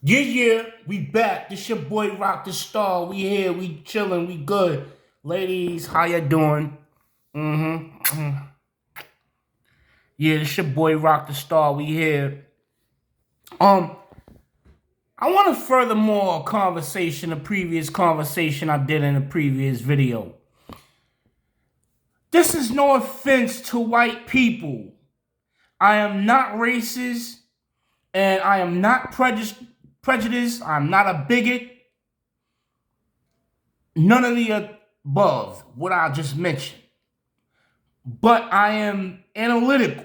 Yeah, we back. This your boy Rocdastar. We here, we chilling, we good. Ladies, how ya doing? Mm-hmm. Yeah, this your boy Rocdastar. We here. Um, I want to furthermore a previous conversation I did in a previous video. This is no offense to white people. I am not racist and I am not prejudiced. I'm not a bigot. None of the above, what I just mentioned. But I am analytical.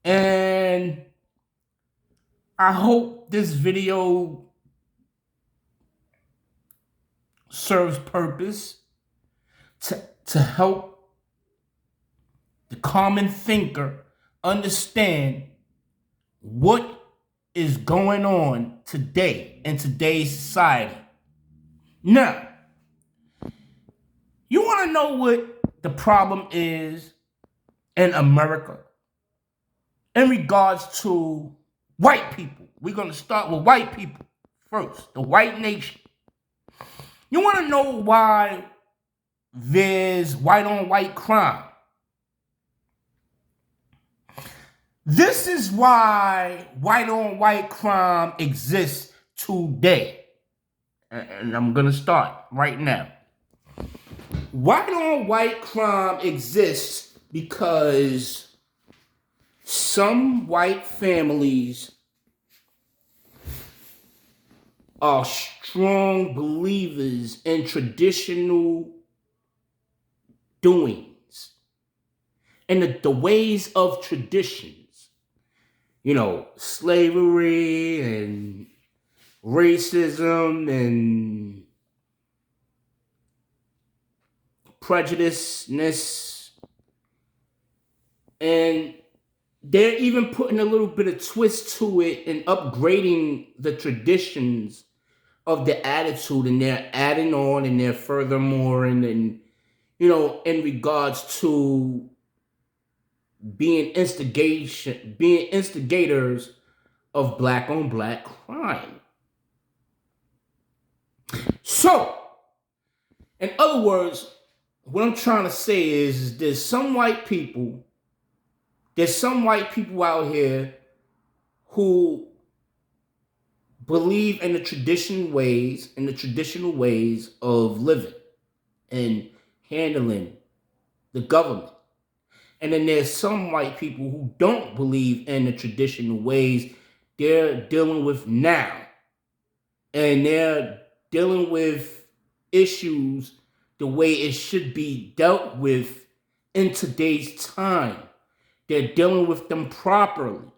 And I hope this video serves purpose to help the common thinker understand what is going on today in today's society. Now, you want to know what the problem is in America in regards to white people? We're going to start with white people first, the white nation. You want to know why there's white on white crime? This is why white on white crime exists today. And I'm going to start right now. White on white crime exists because some white families are strong believers in traditional doings and the ways of traditions. You know, slavery and racism and prejudiceness. And they're even putting a little bit of twist to it and upgrading the traditions of the attitude, and they're adding on and they're furthermore and you know, in regards to being instigators of black on black crime. So, in other words, what I'm trying to say is there's some white people out here who believe in the traditional ways of living and handling the government. And then there's some white people who don't believe in the traditional ways they're dealing with now. And they're dealing with issues the way it should be dealt with in today's time. They're dealing with them properly.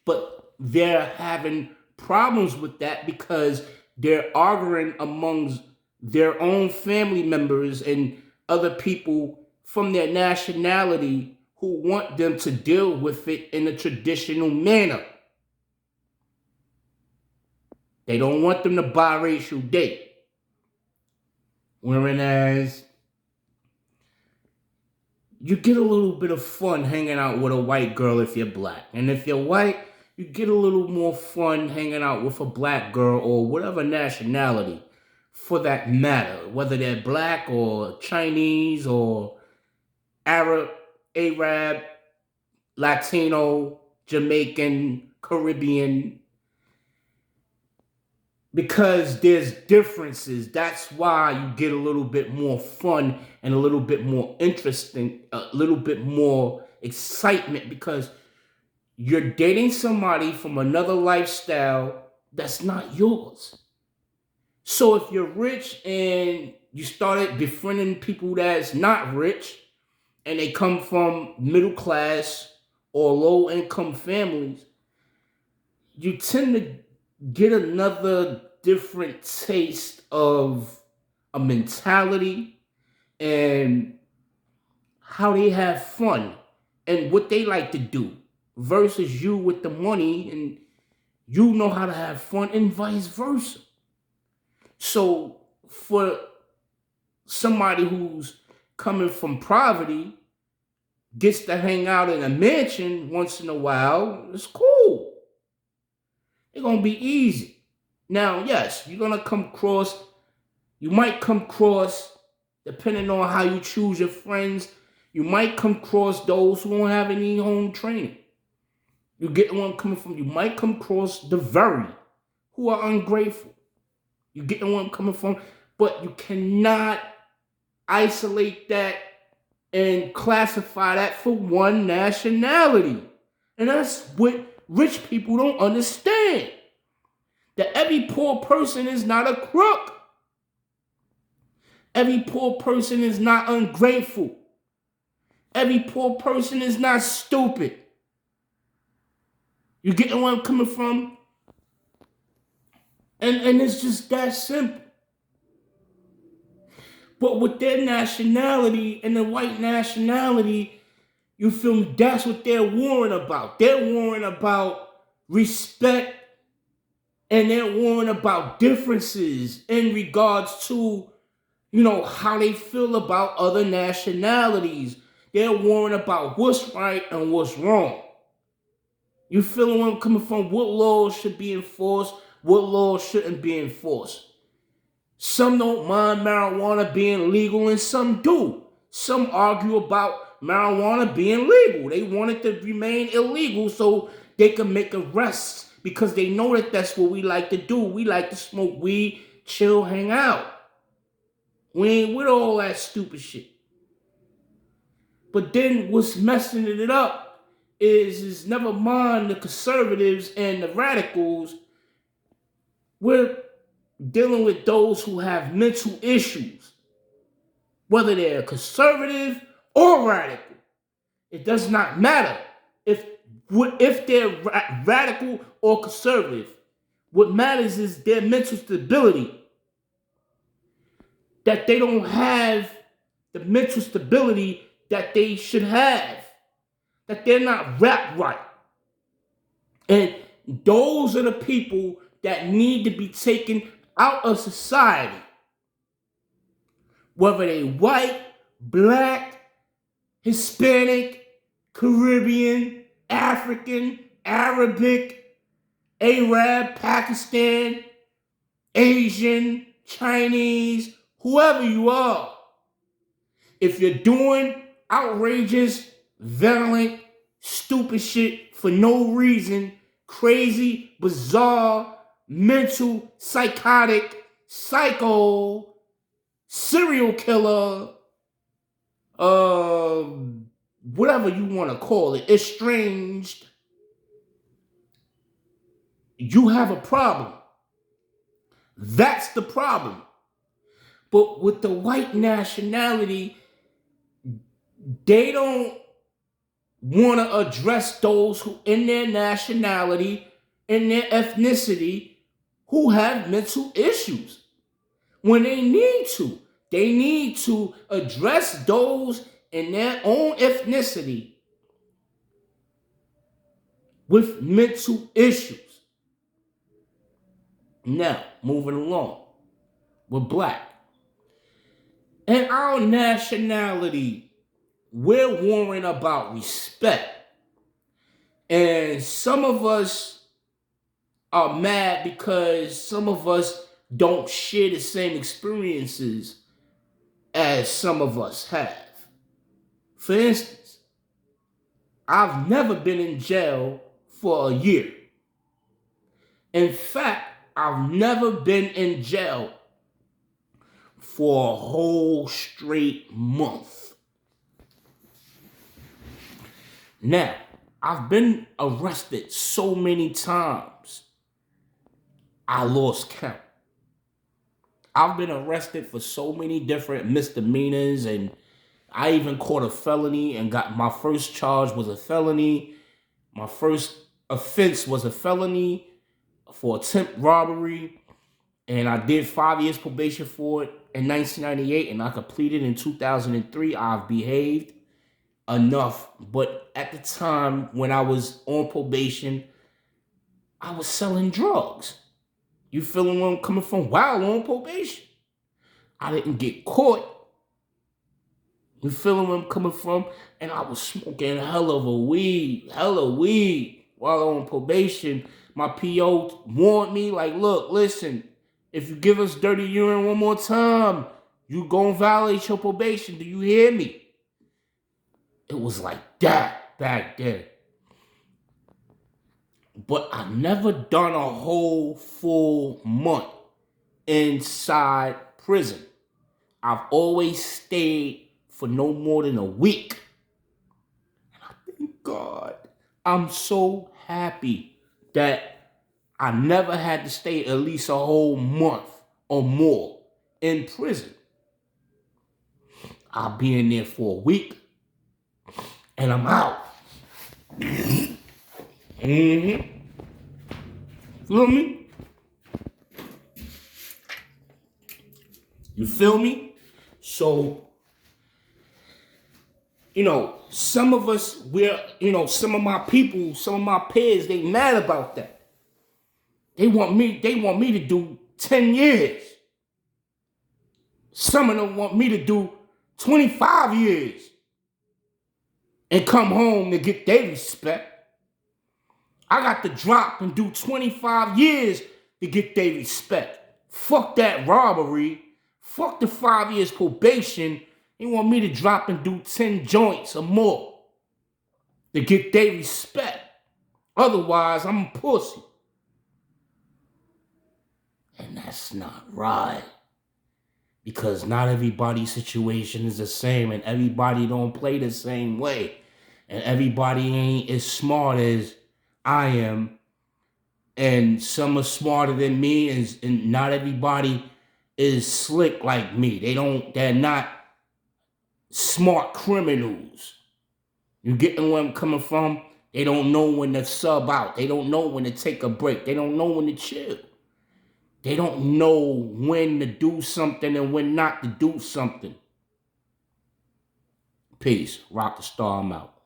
But they're having problems with that because they're arguing amongst their own family members and other people from their nationality who want them to deal with it in a traditional manner. They don't want them to biracial date. Whereas you get a little bit of fun hanging out with a white girl if you're black. And if you're white, you get a little more fun hanging out with a black girl or whatever nationality for that matter. Whether they're black or Chinese or Arab, Latino, Jamaican, Caribbean. Because there's differences. That's why you get a little bit more fun and a little bit more interesting, a little bit more excitement because you're dating somebody from another lifestyle that's not yours. So if you're rich and you started befriending people that's not rich and they come from middle class or low income families, you tend to get another different taste of a mentality and how they have fun and what they like to do versus you with the money and you know how to have fun and vice versa. So for somebody who's coming from poverty gets to hang out in a mansion once in a while, it's cool. It's gonna be easy. Now, yes, you're gonna come across, you might come across, depending on how you choose your friends, you might come across those who don't have any home training. You get where I'm coming from. You might come across the very who are ungrateful. You get where I'm coming from. But you cannot isolate that and classify that for one nationality. And that's what rich people don't understand. That every poor person is not a crook. Every poor person is not ungrateful. Every poor person is not stupid. You getting where I'm coming from? And it's just that simple. But with their nationality and the white nationality, you feel me? That's what they're worrying about. They're worrying about respect, and they're worrying about differences in regards to, how they feel about other nationalities. They're worrying about what's right and what's wrong. You feeling where I'm coming from? What laws should be enforced? What laws shouldn't be enforced? Some don't mind marijuana being legal and some do. Some argue about marijuana being legal. They want it to remain illegal so they can make arrests because they know that that's what we like to do. We like to smoke weed, chill, hang out. We ain't with all that stupid shit. But then what's messing it up is never mind the conservatives and the radicals. We're dealing with those who have mental issues, whether they're conservative or radical. It does not matter if they're radical or conservative. What matters is their mental stability. That they don't have the mental stability that they should have. That they're not wrapped right. And those are the people that need to be taken out of society. Whether they white, black, Hispanic, Caribbean, African, Arabic, Arab, Pakistan, Asian, Chinese, whoever you are. If you're doing outrageous, violent, stupid shit for no reason, crazy, bizarre, mental, psychotic, psycho, serial killer, whatever you want to call it, estranged, you have a problem. That's the problem. But with the white nationality, they don't want to address those who in their nationality, in their ethnicity, who have mental issues. When they need to. They need to address those in their own ethnicity with mental issues. Now, moving along. We're black. And our nationality, we're worrying about respect. And some of us are mad because some of us don't share the same experiences as some of us have. For instance, I've never been in jail for a year. In fact, I've never been in jail for a whole straight month. Now, I've been arrested so many times, I lost count. I've been arrested for so many different misdemeanors, and I even caught a felony and got my first charge was a felony. My first offense was a felony for attempt robbery, and I did 5 years probation for it in 1998, and I completed in 2003. I've behaved enough, but at the time when I was on probation, I was selling drugs. You feeling where I'm coming from? While on probation, I didn't get caught. You feeling where I'm coming from? And I was smoking hella weed while on probation. My PO warned me, like, look, listen, if you give us dirty urine one more time, you gonna violate your probation. Do you hear me? It was like that back then. But I never done a whole full month inside prison. I've always stayed for no more than a week. And I thank God. I'm so happy that I never had to stay at least a whole month or more in prison. I'll be in there for a week and I'm out. Mm-hmm. Feel me? You feel me? So, some of us, some of my people, some of my peers, they mad about that. They want me to do 10 years. Some of them want me to do 25 years and come home to get their respect. I got to drop and do 25 years to get their respect. Fuck that robbery. Fuck the 5 years probation. They want me to drop and do 10 joints or more to get their respect. Otherwise, I'm a pussy. And that's not right. Because not everybody's situation is the same and everybody don't play the same way. And everybody ain't as smart as I am. And some are smarter than me, and not everybody is slick like me. They're not smart criminals. You getting where I'm coming from? They don't know when to sub out. They don't know when to take a break. They don't know when to chill. They don't know when to do something and when not to do something. Peace. Rocdastar, I'm out.